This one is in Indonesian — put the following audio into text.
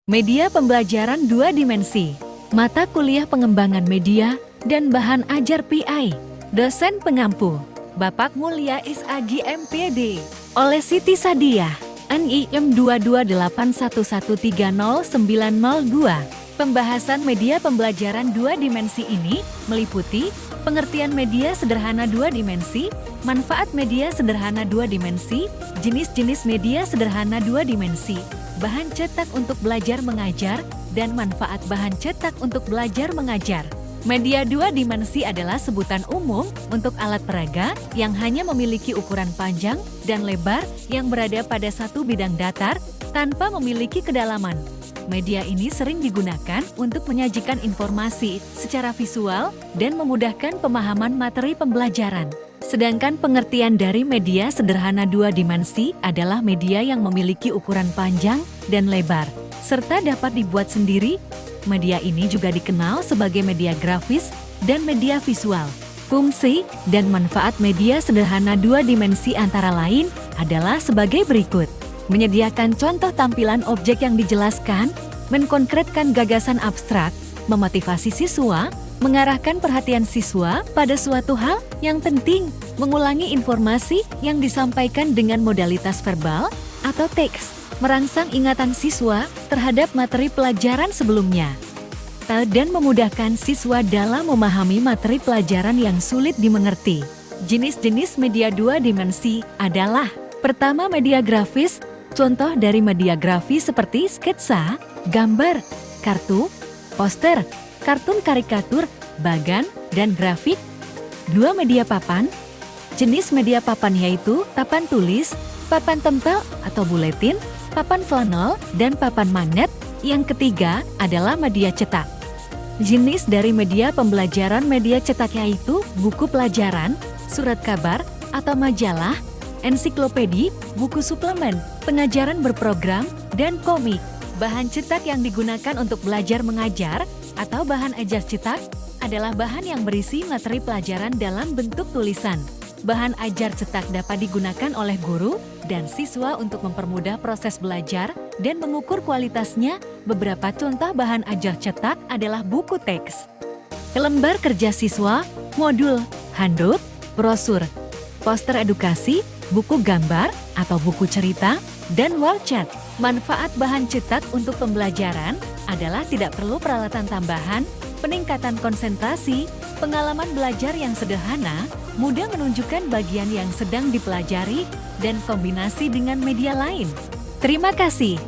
Media pembelajaran dua dimensi, mata kuliah pengembangan media, dan bahan ajar PI. Dosen pengampu, Bapak Mulya Isagi MPD, oleh Siti Sadiah, NIM 22811300902. Pembahasan media pembelajaran dua dimensi ini meliputi pengertian media sederhana dua dimensi, manfaat media sederhana dua dimensi, jenis-jenis media sederhana dua dimensi, bahan cetak untuk belajar mengajar, dan manfaat bahan cetak untuk belajar mengajar. Media dua dimensi adalah sebutan umum untuk alat peraga yang hanya memiliki ukuran panjang dan lebar yang berada pada satu bidang datar tanpa memiliki kedalaman. Media ini sering digunakan untuk menyajikan informasi secara visual dan memudahkan pemahaman materi pembelajaran. Sedangkan pengertian dari media sederhana dua dimensi adalah media yang memiliki ukuran panjang dan lebar, serta dapat dibuat sendiri. Media ini juga dikenal sebagai media grafis dan media visual. Fungsi dan manfaat media sederhana dua dimensi antara lain adalah sebagai berikut. Menyediakan contoh tampilan objek yang dijelaskan, mengkonkretkan gagasan abstrak, memotivasi siswa, mengarahkan perhatian siswa pada suatu hal yang penting, mengulangi informasi yang disampaikan dengan modalitas verbal atau teks, merangsang ingatan siswa terhadap materi pelajaran sebelumnya, dan memudahkan siswa dalam memahami materi pelajaran yang sulit dimengerti. Jenis-jenis media dua dimensi adalah: pertama, media grafis. Contoh dari media grafis seperti sketsa, gambar, kartu, poster, kartun karikatur, bagan, dan grafik. Dua, media papan. Jenis media papan yaitu papan tulis, papan tempel atau buletin, papan flanel, dan papan magnet. Yang ketiga adalah media cetak. Jenis dari media pembelajaran media cetak yaitu buku pelajaran, surat kabar atau majalah, ensiklopedi, buku suplemen, pengajaran berprogram, dan komik. Bahan cetak yang digunakan untuk belajar mengajar atau bahan ajar cetak adalah bahan yang berisi materi pelajaran dalam bentuk tulisan. Bahan ajar cetak dapat digunakan oleh guru dan siswa untuk mempermudah proses belajar dan mengukur kualitasnya. Beberapa contoh bahan ajar cetak adalah buku teks, lembar kerja siswa, modul, handuk, brosur, poster edukasi, buku gambar atau buku cerita, dan wall chat. Manfaat bahan cetak untuk pembelajaran adalah tidak perlu peralatan tambahan, peningkatan konsentrasi, pengalaman belajar yang sederhana, mudah menunjukkan bagian yang sedang dipelajari, dan kombinasi dengan media lain. Terima kasih.